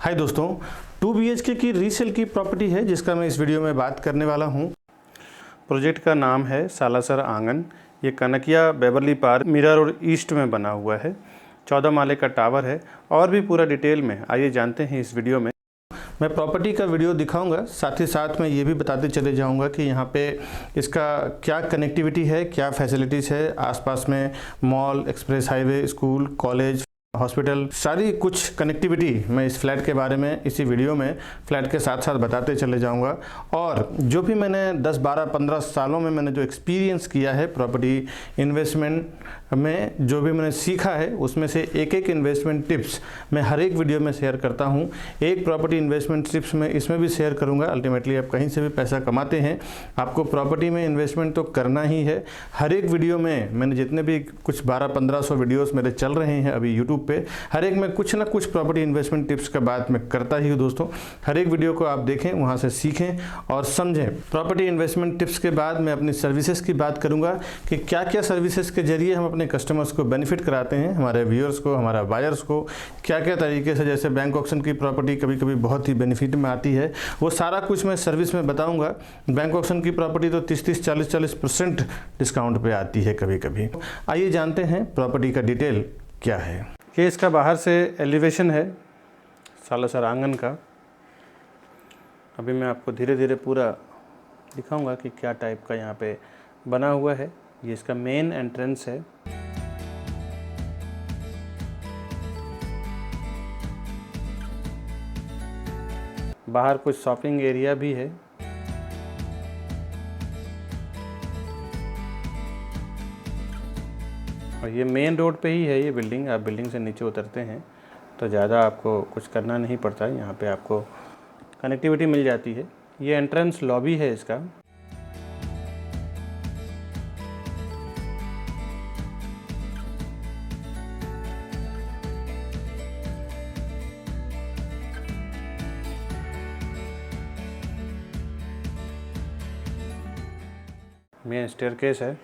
हाय दोस्तों, 2 BHK की resale की प्रॉपर्टी है जिसका मैं इस वीडियो में बात करने वाला हूँ। प्रोजेक्ट का नाम है सालासर आंगन। ये Kanakia Beverly Park Mira road east में बना हुआ है। 14 माले का टावर है और भी पूरा डिटेल में आइए जानते हैं इस वीडियो में। मैं प्रॉपर्टी का वीडियो दिखाऊंगा, साथ ही साथ मैं ये भी बताते चले जाऊंगा कि यहाँ पे इसका क्या कनेक्टिविटी है, क्या फैसिलिटीज़ है, आसपास में mall, express highway, school, college, hospital, सारी कुछ कनेक्टिविटी मैं इस फ्लैट के बारे में इसी वीडियो में फ्लैट के साथ साथ बताते चले जाऊंगा। और जो भी मैंने 10, 12, 15 सालों में मैंने जो एक्सपीरियंस किया है प्रॉपर्टी इन्वेस्टमेंट में, जो भी मैंने सीखा है उसमें से एक एक इन्वेस्टमेंट टिप्स मैं हर एक वीडियो में शेयर करता हूं। एक प्रॉपर्टी इन्वेस्टमेंट टिप्स मैं इसमें भी शेयर करूंगा। अल्टीमेटली आप कहीं से भी पैसा कमाते हैं, आपको प्रॉपर्टी में इन्वेस्टमेंट तो करना ही है। हर एक वीडियो में मैंने जितने भी कुछ 1200-1500 वीडियोस मेरे चल रहे हैं अभी यूट्यूब पे, हर एक में कुछ ना कुछ प्रॉपर्टी इन्वेस्टमेंट टिप्स का बात मैं करता ही हूँ दोस्तों। हर एक वीडियो को आप देखें, वहाँ से सीखें और समझें। प्रॉपर्टी इन्वेस्टमेंट टिप्स के बाद मैं अपनी सर्विसेज की बात करूँगा कि क्या क्या सर्विसेज के जरिए हम अपने कस्टमर्स को बेनिफिट कराते हैं, हमारे व्यूअर्स को, हमारा बायर्स को, क्या क्या तरीके से। जैसे बैंक ऑक्शन की प्रॉपर्टी कभी कभी बहुत ही बेनिफिट में आती है, वो सारा कुछ मैं सर्विस में बताऊँगा। बैंक ऑक्शन की प्रॉपर्टी तो 30-30, 40-40% डिस्काउंट पे आती है कभी कभी। आइए जानते हैं प्रॉपर्टी का डिटेल क्या है। ये इसका बाहर से एलिवेशन है सालासर आंगन का। अभी मैं आपको धीरे धीरे पूरा दिखाऊंगा कि क्या टाइप का यहाँ पे बना हुआ है। ये इसका मेन एंट्रेंस है। बाहर कुछ शॉपिंग एरिया भी है। और ये मेन रोड पे ही है ये बिल्डिंग। आप बिल्डिंग से नीचे उतरते हैं तो ज़्यादा आपको कुछ करना नहीं पड़ता है, यहाँ पे आपको कनेक्टिविटी मिल जाती है। ये एंट्रेंस लॉबी है इसका। मेन स्टेयरकेस है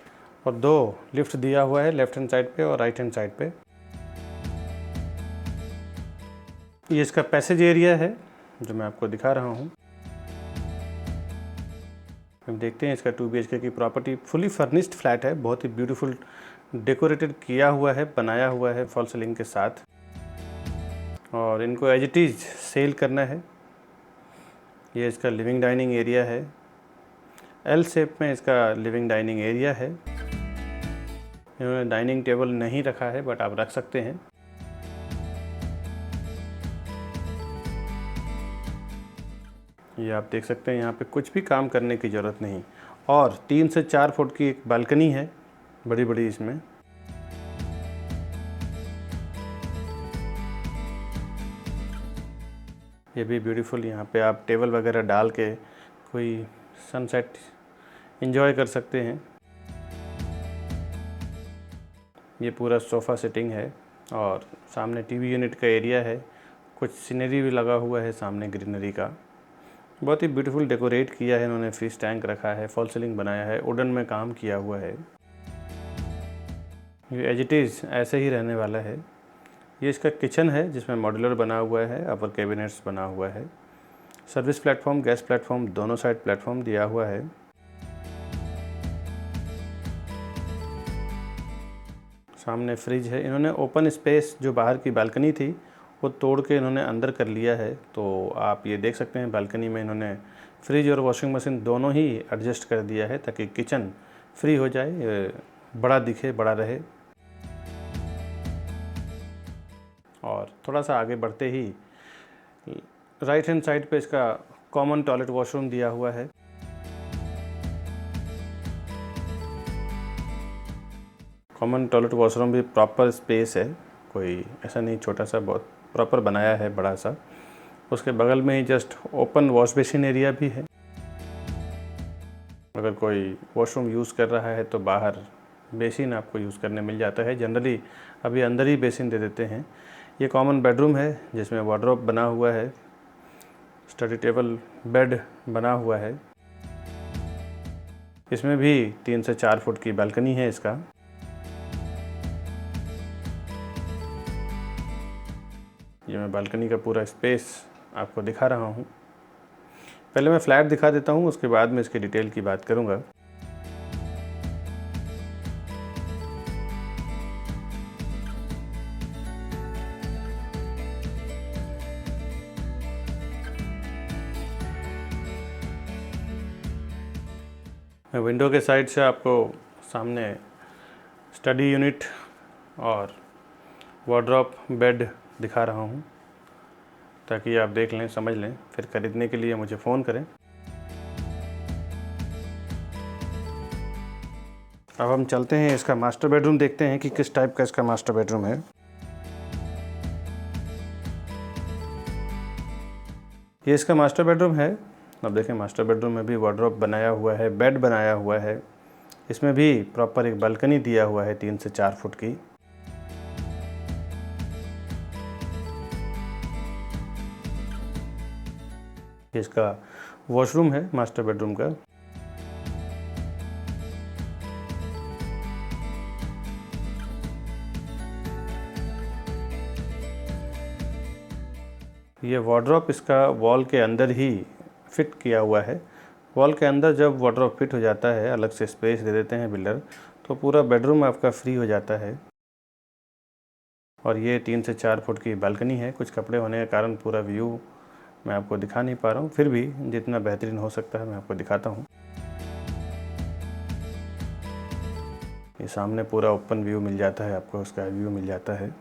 और 2 लिफ्ट दिया हुआ है, लेफ्ट हैंड साइड पे और राइट हैंड साइड पे। ये इसका पैसेज एरिया है जो मैं आपको दिखा रहा हूँ। हम देखते हैं इसका 2 BHK की प्रॉपर्टी फुली फर्निश्ड फ्लैट है। बहुत ही ब्यूटीफुल डेकोरेटेड किया हुआ है, बनाया हुआ है फॉल सीलिंग के साथ। और इनको एज इट इज़ सेल करना है। ये इसका लिविंग डाइनिंग एरिया है। एल शेप में इसका लिविंग डाइनिंग एरिया है। इन्होंने डाइनिंग टेबल नहीं रखा है, बट आप रख सकते हैं। ये आप देख सकते हैं, यहाँ पे कुछ भी काम करने की ज़रूरत नहीं। और 3 से 4 फुट की एक बालकनी है, बड़ी बड़ी इसमें। ये भी ब्यूटीफुल, यहाँ पे आप टेबल वगैरह डाल के कोई सनसेट एंजॉय कर सकते हैं। ये पूरा सोफ़ा सेटिंग है और सामने टीवी यूनिट का एरिया है। कुछ सीनरी भी लगा हुआ है सामने ग्रीनरी का। बहुत ही ब्यूटीफुल डेकोरेट किया है इन्होंने। फिश टैंक रखा है, फॉल सीलिंग बनाया है, वुडन में काम किया हुआ है। ये एज इट इज़ ऐसे ही रहने वाला है। ये इसका किचन है जिसमें मॉड्यूलर बना हुआ है, अपर कैबिनेट्स बना हुआ है। सर्विस प्लेटफॉर्म, गैस प्लेटफॉर्म, दोनों साइड प्लेटफॉर्म दिया हुआ है। सामने फ्रिज है। इन्होंने ओपन स्पेस जो बाहर की बालकनी थी वो तोड़ के इन्होंने अंदर कर लिया है। तो आप ये देख सकते हैं बालकनी में इन्होंने फ्रिज और वॉशिंग मशीन दोनों ही एडजस्ट कर दिया है ताकि किचन फ्री हो जाए, बड़ा दिखे, बड़ा रहे। और थोड़ा सा आगे बढ़ते ही राइट हैंड साइड पे इसका कॉमन टॉयलेट वॉशरूम दिया हुआ है। कॉमन टॉयलेट वॉशरूम भी प्रॉपर स्पेस है, कोई ऐसा नहीं छोटा सा, बहुत प्रॉपर बनाया है, बड़ा सा। उसके बगल में ही just open wash basin area भी है। अगर कोई वॉशरूम यूज़ कर रहा है तो बाहर बेसिन आपको यूज़ करने मिल जाता है। जनरली अभी अंदर ही बेसिन दे देते हैं। ये कॉमन बेडरूम है जिसमें वार्डरोब बना हुआ है, स्टडी टेबल, बेड बना हुआ है। इसमें भी 3 से 4 फुट की बालकनी है इसका। ये मैं बालकनी का पूरा स्पेस आपको दिखा रहा हूँ। पहले मैं फ्लैट दिखा देता हूँ, उसके बाद में इसकी डिटेल की बात करूँगा। मैं विंडो के साइड से आपको सामने स्टडी यूनिट और वार्डरोब बेड दिखा रहा हूँ, ताकि आप देख लें, समझ लें, फिर ख़रीदने के लिए मुझे फ़ोन करें। अब हम चलते हैं इसका मास्टर बेडरूम, देखते हैं कि किस टाइप का इसका मास्टर बेडरूम है। ये इसका मास्टर बेडरूम है। अब देखें, मास्टर बेडरूम में भी वार्डरोब बनाया हुआ है, बेड बनाया हुआ है। इसमें भी प्रॉपर एक बालकनी दिया हुआ है 3 से 4 फुट की। इसका वॉशरूम है मास्टर बेडरूम का। ये वार्डरोब इसका वॉल के अंदर ही फिट किया हुआ है। वॉल के अंदर जब वार्डरोब फिट हो जाता है, अलग से स्पेस दे देते हैं बिल्डर, तो पूरा बेडरूम आपका फ्री हो जाता है। और ये 3 से 4 फुट की बालकनी है। कुछ कपड़े होने के कारण पूरा व्यू मैं आपको दिखा नहीं पा रहा हूँ, फिर भी जितना बेहतरीन हो सकता है मैं आपको दिखाता हूँ। ये सामने पूरा ओपन व्यू मिल जाता है आपको, उसका व्यू मिल जाता है।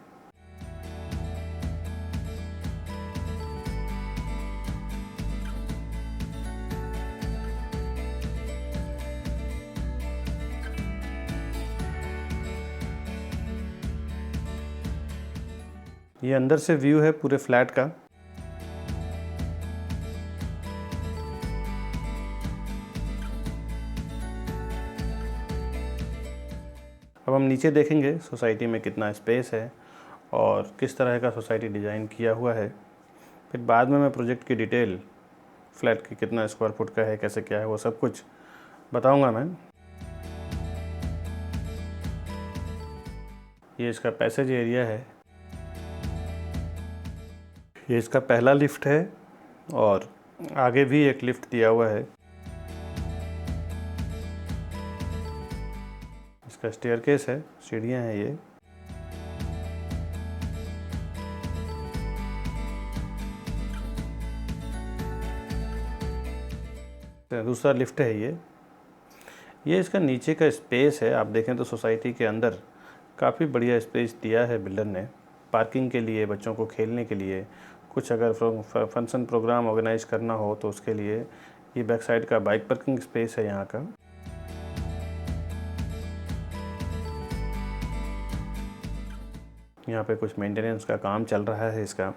ये अंदर से व्यू है पूरे फ्लैट का। अब हम नीचे देखेंगे सोसाइटी में कितना स्पेस है और किस तरह का सोसाइटी डिज़ाइन किया हुआ है। फिर बाद में मैं प्रोजेक्ट की डिटेल, फ्लैट की कितना स्क्वायर फुट का है, कैसे क्या है, वो सब कुछ बताऊंगा मैं। ये इसका पैसेज एरिया है। ये इसका पहला लिफ्ट है और आगे भी एक लिफ्ट दिया हुआ है। इसका स्टेयरकेस है, सीढ़ियाँ हैं ये। दूसरा लिफ्ट है ये इसका नीचे का स्पेस है। आप देखें तो सोसाइटी के अंदर काफ़ी बढ़िया स्पेस दिया है बिल्डर ने, पार्किंग के लिए, बच्चों को खेलने के लिए, कुछ अगर फंक्शन प्रोग्राम ऑर्गेनाइज करना हो तो उसके लिए। ये बैक साइड का बाइक पार्किंग स्पेस है यहाँ का। यहाँ पे कुछ मेंटेनेंस का काम चल रहा है इसका।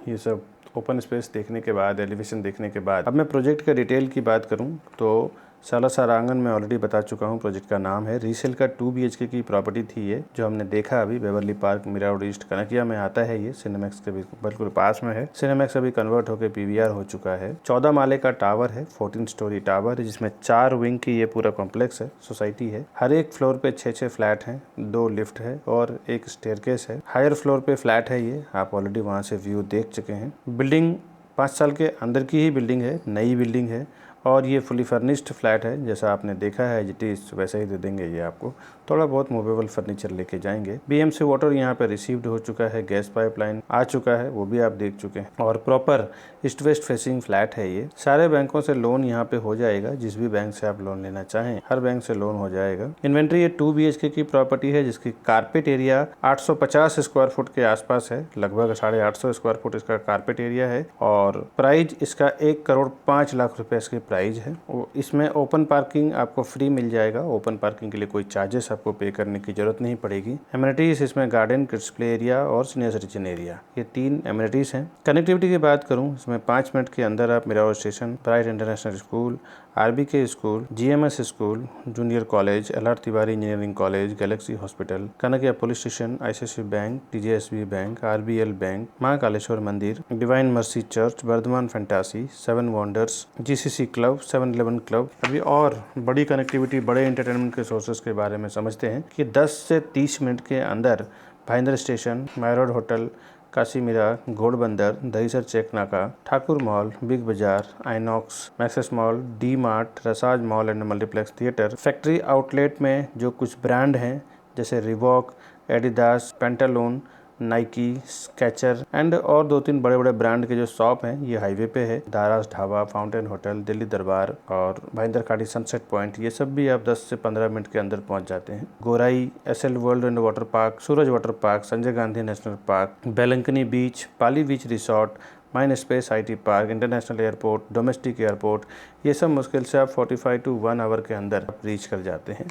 ये सब ओपन स्पेस देखने के बाद, एलिवेशन देखने के बाद, अब मैं प्रोजेक्ट का डिटेल की बात करूं तो सालासर आंगन में ऑलरेडी बता चुका हूं। प्रोजेक्ट का नाम है, रीसेल का 2 BHK की प्रॉपर्टी थी ये, जो हमने देखा अभी Beverly Park Mira road east Kanakia में आता है। ये सिनेमैक्स के बिल्कुल पास में है। सिनेमैक्स अभी कन्वर्ट होकर PVR हो चुका है। 14 माले का टावर है, 14 स्टोरी टावर है, जिसमें 4 विंग की ये पूरा कॉम्प्लेक्स है, सोसाइटी है। हर एक फ्लोर पे 6-6 फ्लैट हैं, 2 लिफ्ट है और एक स्टेयरकेस है। हायर फ्लोर पे फ्लैट है ये, आप ऑलरेडी वहाँ से व्यू देख चुके हैं। बिल्डिंग 5 साल के अंदर की ही बिल्डिंग है, नई बिल्डिंग है और ये फुली फर्निश्ड फ्लैट है। जैसा आपने देखा है एज इट इज़ वैसा ही दे देंगे ये आपको। थोड़ा बहुत मूवेबल फर्नीचर लेके जाएंगे। BMC वाटर यहाँ पे रिसीव्ड हो चुका है, गैस पाइपलाइन आ चुका है, वो भी आप देख चुके हैं। और proper east west facing flat है ये। सारे बैंकों से लोन यहाँ पे हो जाएगा, जिस भी बैंक से आप लोन लेना चाहें हर बैंक से लोन हो जाएगा। इन्वेंट्री ये 2 BHK की प्रॉपर्टी है, जिसकी कारपेट एरिया 850 स्क्वायर फुट के आसपास है। लगभग 850 स्क्वायर फुट इसका कारपेट एरिया है और प्राइस इसका 1,05,00,000 रुपए इसकी प्राइस है। इसमें ओपन पार्किंग आपको फ्री मिल जाएगा। ओपन पार्किंग के लिए कोई चार्जेस आपको पे करने की जरूरत नहीं पड़ेगी। एमिनिटीज इसमें गार्डन, किड्स प्ले एरिया और सीनियर सिटीजन एरिया, ये 3 एमिनिटीज हैं। कनेक्टिविटी की बात करूं, इसमें 5 मिनट के अंदर आप Mira road station, bright international school, RBK school, GMS school, junior college, LR Tiwari engineering college, galaxy hospital, Kanakia police station, ICICI bank, TJSB bank, RBL bank, Mahakaleshwar Mandir, divine mercy church, Vardhman fantasy, 7 wonders, GCC club, 7-Eleven club. अभी और बड़ी connectivity, बड़े entertainment के sources के बारे में समझते हैं कि 10 से 30 मिनट के अंदर Bhayandar station, my road hotel, Kashi Mira, Ghodbunder, Dahisar check नाका, Thakur mall, Big Bazaar, Inox, Maxus mall, D Mart, Rassaz mall and multiplex theatre, factory outlet में जो कुछ ब्रांड हैं जैसे Reebok, Adidas, Pantaloon, Nike, Skecher and और 2-3 बड़े-बड़े ब्रांड के जो शॉप हैं ये हाईवे पे है। दारास ढाबा, फाउंटेन होटल, दिल्ली दरबार और भाईंदर खाड़ी सनसेट पॉइंट, ये सब भी आप 10 से 15 मिनट के अंदर पहुंच जाते हैं। Gorai, SL world and water park, Suraj water park, Sanjay Gandhi national park, Velankanni beach, Pali beach resort, mind space IT park, international airport, domestic airport, ये सब मुश्किल से आप 45 to 1 आवर के अंदर आप रीच कर जाते हैं।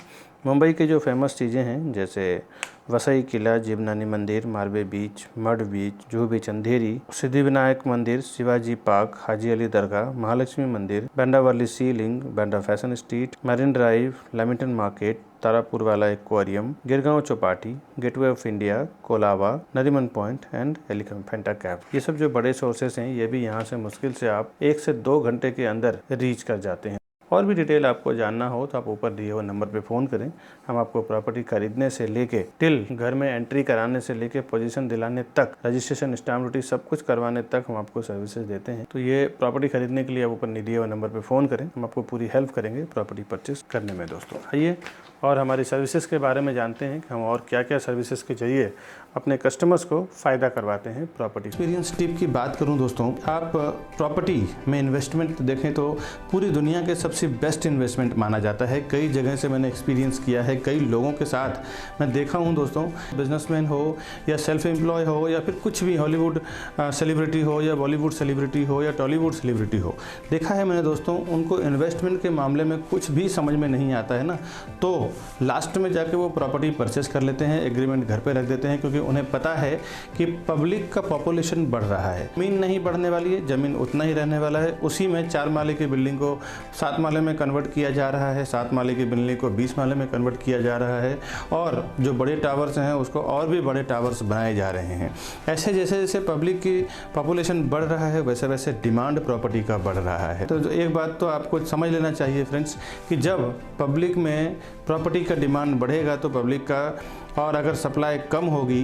मुंबई की जो फेमस चीज़ें हैं जैसे वसई किला, जीवनानी मंदिर, मारवे बीच, मड बीच, जुहू बीच अंधेरी, सिद्धिविनायक मंदिर, शिवाजी पार्क, हाजी अली दरगाह, महालक्ष्मी मंदिर, बांद्रावली सी link, Bandra fashion street, marine drive, Lamington market, Tarapur वाला aquarium, Girgaon Chowpatty, gateway of India, Colaba, Nariman point and Elephanta Kaif, ये सब जो बड़े सोर्सेस हैं ये भी यहाँ से मुश्किल से आप 1 से 2 घंटे के अंदर रीच कर जाते हैं। और भी डिटेल आपको जानना हो तो आप ऊपर दिए हुए नंबर पे फ़ोन करें। हम आपको प्रॉपर्टी खरीदने से लेके टिल घर में एंट्री कराने से लेके पोजीशन दिलाने तक, रजिस्ट्रेशन, स्टैम्प ड्यूटी सब कुछ करवाने तक हम आपको सर्विसेज देते हैं। तो ये प्रॉपर्टी खरीदने के लिए आप ऊपर दिए हुए नंबर पे फ़ोन करें, हम आपको पूरी हेल्प करेंगे प्रॉपर्टी परचेस करने में। दोस्तों आइए और हमारी सर्विसेज के बारे में जानते हैं कि हम और क्या क्या सर्विसेज के जरिए अपने कस्टमर्स को फ़ायदा करवाते हैं। प्रॉपर्टी एक्सपीरियंस टिप की बात करूं दोस्तों, आप प्रॉपर्टी में इन्वेस्टमेंट देखें तो पूरी दुनिया के सबसे बेस्ट इन्वेस्टमेंट माना जाता है। कई जगह से मैंने एक्सपीरियंस किया है, कई लोगों के साथ मैं देखा हूं दोस्तों, बिजनेसमैन हो या सेल्फ एम्प्लॉय हो या फिर कुछ भी हॉलीवुड सेलिब्रिटी हो या बॉलीवुड सेलिब्रिटी हो या टॉलीवुड सेलिब्रिटी हो, देखा है मैंने दोस्तों, उनको इन्वेस्टमेंट के मामले में कुछ भी समझ में नहीं आता है ना, तो लास्ट में जाके वो प्रॉपर्टी परचेस कर लेते हैं, एग्रीमेंट घर पे रख देते हैं, क्योंकि उन्हें पता है कि पब्लिक का पॉपुलेशन बढ़ रहा है, ज़मीन नहीं बढ़ने वाली है, ज़मीन उतना ही रहने वाला है। उसी में 4 माले की बिल्डिंग को 7 माले में कन्वर्ट किया जा रहा है, 7 माले की बिल्डिंग को 20 माले में कन्वर्ट किया जा रहा है, और जो बड़े टावर्स हैं उसको और भी बड़े टावर्स बनाए जा रहे हैं। ऐसे जैसे जैसे पब्लिक की पॉपुलेशन बढ़ रहा है वैसे वैसे डिमांड प्रॉपर्टी का बढ़ रहा है। तो एक बात तो आपको समझ लेना चाहिए फ्रेंड्स कि जब पब्लिक में प्रॉपर्टी का डिमांड बढ़ेगा तो पब्लिक का, और अगर सप्लाई कम होगी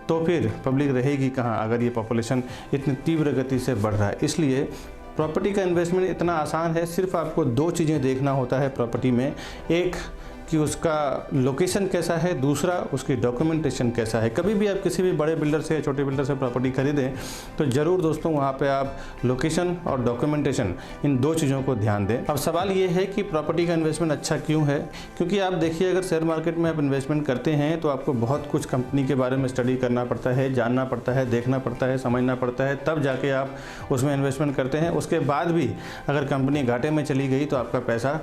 तो फिर पब्लिक रहेगी कहाँ, अगर ये पॉपुलेशन इतनी तीव्र गति से बढ़ रहा है। इसलिए प्रॉपर्टी का इन्वेस्टमेंट इतना आसान है, सिर्फ आपको 2 चीज़ें देखना होता है प्रॉपर्टी में। एक कि उसका लोकेशन कैसा है, दूसरा उसकी डॉक्यूमेंटेशन कैसा है। कभी भी आप किसी भी बड़े बिल्डर से या छोटे बिल्डर से प्रॉपर्टी खरीदें तो ज़रूर दोस्तों वहाँ पे आप लोकेशन और डॉक्यूमेंटेशन, इन 2 चीज़ों को ध्यान दें। अब सवाल ये है कि प्रॉपर्टी का इन्वेस्टमेंट अच्छा क्यों है, क्योंकि आप देखिए अगर शेयर मार्केट में आप इन्वेस्टमेंट करते हैं तो आपको बहुत कुछ कंपनी के बारे में स्टडी करना पड़ता है, जानना पड़ता है, देखना पड़ता है, समझना पड़ता है, तब जाके आप उसमें इन्वेस्टमेंट करते हैं। उसके बाद भी अगर कंपनी घाटे में चली गई तो आपका पैसा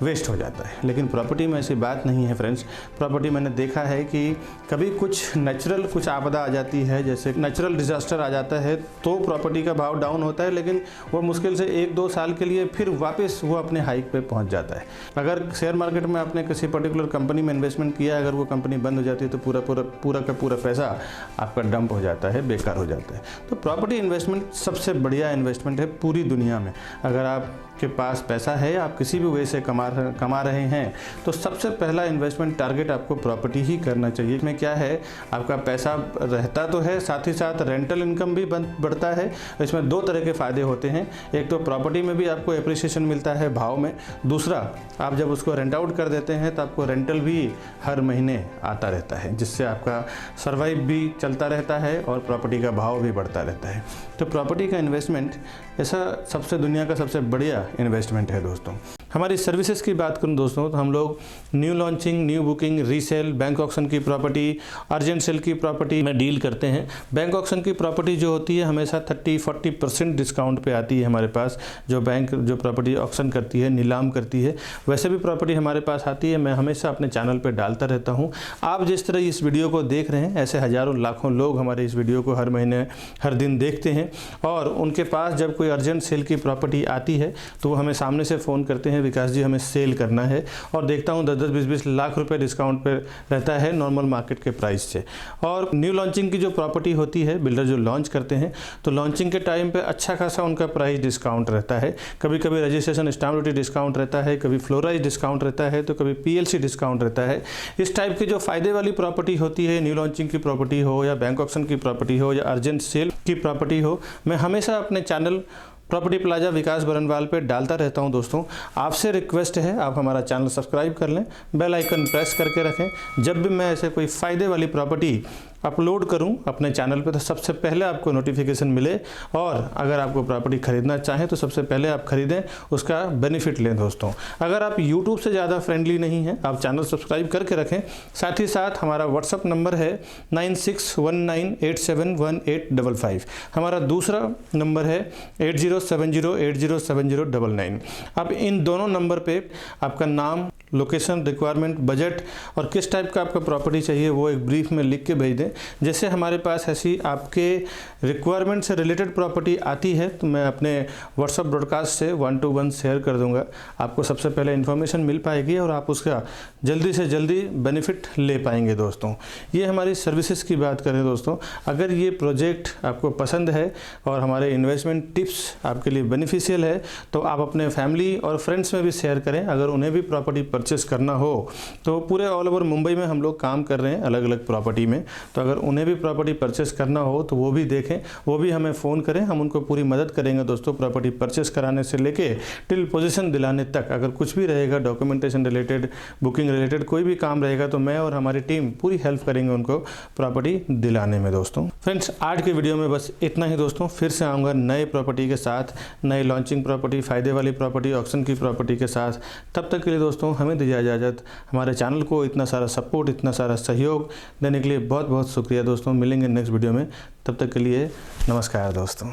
वेस्ट हो जाता है। लेकिन प्रॉपर्टी में ऐसी बात नहीं है फ्रेंड्स। प्रॉपर्टी मैंने देखा है कि कभी कुछ नेचुरल कुछ आपदा आ जाती है, जैसे नेचुरल डिजास्टर आ जाता है, तो प्रॉपर्टी का भाव डाउन होता है, लेकिन वो मुश्किल से 1-2 साल के लिए फिर वापस वो अपने हाइक पे पहुंच जाता है। अगर शेयर मार्केट में आपने किसी पर्टिकुलर कंपनी में इन्वेस्टमेंट किया, अगर वो कंपनी बंद हो जाती है तो पूरा का पूरा पैसा आपका डंप हो जाता है, बेकार हो जाता है। तो प्रॉपर्टी इन्वेस्टमेंट सबसे बढ़िया इन्वेस्टमेंट है पूरी दुनिया में। अगर आपके पास पैसा है, आप किसी भी वे से कमा रहे हैं, तो सबसे पहला इन्वेस्टमेंट टारगेट आपको प्रॉपर्टी ही करना चाहिए। इसमें क्या है, आपका पैसा रहता तो है, साथ ही साथ रेंटल इनकम भी बढ़ता है। इसमें 2 तरह के फ़ायदे होते हैं। एक तो प्रॉपर्टी में भी आपको एप्रिसिएशन मिलता है भाव में, दूसरा आप जब उसको रेंट आउट कर देते हैं तो आपको रेंटल भी हर महीने आता रहता है, जिससे आपका सर्वाइव भी चलता रहता है और प्रॉपर्टी का भाव भी बढ़ता रहता है। तो प्रॉपर्टी का इन्वेस्टमेंट ऐसा सबसे दुनिया का सबसे बढ़िया इन्वेस्टमेंट है दोस्तों। हमारी सर्विसेज की बात करूं दोस्तों तो हम लोग new launching, new booking, resale, bank auction की प्रॉपर्टी, अर्जेंट सेल की प्रॉपर्टी में डील करते हैं। बैंक ऑक्शन की प्रॉपर्टी जो होती है हमेशा 30-40% डिस्काउंट पे आती है हमारे पास। जो बैंक जो प्रॉपर्टी ऑक्शन करती है, नीलाम करती है, वैसे भी प्रॉपर्टी हमारे पास आती है। मैं हमेशा अपने चैनल पर डालता रहता हूँ। आप जिस तरह इस वीडियो को देख रहे हैं, ऐसे हज़ारों लाखों लोग हमारे इस वीडियो को हर महीने हर दिन देखते हैं, और उनके पास जब कोई अर्जेंट सेल की प्रॉपर्टी आती है तो वो हमें सामने से फ़ोन करते हैं, विकास जी हमें सेल करना है, और देखता हूँ 10-10, 20-20 लाख रुपए डिस्काउंट पे रहता है नॉर्मल मार्केट के प्राइस से। और न्यू लॉन्चिंग की जो प्रॉपर्टी होती है, बिल्डर जो लॉन्च करते हैं तो लॉन्चिंग के टाइम पे अच्छा खासा उनका प्राइस डिस्काउंट रहता है। कभी कभी रजिस्ट्रेशन स्टाम्प ड्यूटी डिस्काउंट रहता है, कभी फ्लोराइज डिस्काउंट रहता है, तो कभी PLC डिस्काउंट रहता है। इस टाइप की जो फायदे वाली प्रॉपर्टी होती है, न्यू लॉन्चिंग की प्रॉपर्टी हो या बैंक ऑप्शन की प्रॉपर्टी हो या अर्जेंट सेल की प्रॉपर्टी हो, मैं हमेशा अपने चैनल प्रॉपर्टी प्लाजा विकास बरनवाल पे डालता रहता हूं। दोस्तों, आपसे रिक्वेस्ट है आप हमारा चैनल सब्सक्राइब कर लें, बेल आइकन प्रेस करके रखें। जब भी मैं ऐसे कोई फ़ायदे वाली प्रॉपर्टी अपलोड करूं अपने चैनल पे तो सबसे पहले आपको नोटिफिकेशन मिले, और अगर आपको प्रॉपर्टी खरीदना चाहें तो सबसे पहले आप खरीदें, उसका बेनिफिट लें। दोस्तों, अगर आप यूट्यूब से ज़्यादा फ्रेंडली नहीं हैं, आप चैनल सब्सक्राइब करके रखें। साथ ही साथ हमारा व्हाट्सअप नंबर है 9619871855। हमारा दूसरा नंबर है 8070807099। अब इन दोनों नंबर पे आपका नाम, लोकेशन, रिक्वायरमेंट, बजट और किस टाइप का आपका प्रॉपर्टी चाहिए वो एक ब्रीफ में लिख के भेज दें। जैसे हमारे पास ऐसी आपके रिक्वायरमेंट से रिलेटेड प्रॉपर्टी आती है तो मैं अपने व्हाट्सअप ब्रॉडकास्ट से 1 to 1 शेयर कर दूंगा। आपको सबसे पहले इन्फॉर्मेशन मिल पाएगी और आप उसका जल्दी से जल्दी बेनिफिट ले पाएंगे। दोस्तों, ये हमारी सर्विसेज की बात करें दोस्तों, अगर ये प्रोजेक्ट आपको पसंद है और हमारे इन्वेस्टमेंट टिप्स आपके लिए बेनिफिशियल है तो आप अपने फैमिली और फ्रेंड्स में भी शेयर करें। अगर उन्हें भी प्रॉपर्टी परचेस करना हो तो पूरे ऑल ओवर मुंबई में हम लोग काम कर रहे हैं अलग अलग प्रॉपर्टी में, तो अगर उन्हें भी प्रॉपर्टी परचेस करना हो तो वो भी देखें, वो भी हमें फ़ोन करें, हम उनको पूरी मदद करेंगे। दोस्तों, प्रॉपर्टी परचेस कराने से लेके टिल पोजीशन दिलाने तक, अगर कुछ भी रहेगा डॉक्यूमेंटेशन रिलेटेड, बुकिंग रिलेटेड कोई भी काम रहेगा तो मैं और हमारी टीम पूरी हेल्प करेंगे उनको प्रॉपर्टी दिलाने में। दोस्तों फ्रेंड्स, आज के वीडियो में बस इतना ही। दोस्तों, फिर से आऊँगा नए प्रॉपर्टी के साथ, नए लॉन्चिंग प्रॉपर्टी, फ़ायदे वाली प्रॉपर्टी, ऑक्शन की प्रॉपर्टी के साथ। तब तक के लिए दोस्तों हमें दीजिए इजाज़त। हमारे चैनल को इतना सारा सपोर्ट, इतना सारा सहयोग देने के लिए बहुत बहुत शुक्रिया। दोस्तों, मिलेंगे नेक्स्ट वीडियो में, तब तक के लिए नमस्कार दोस्तों।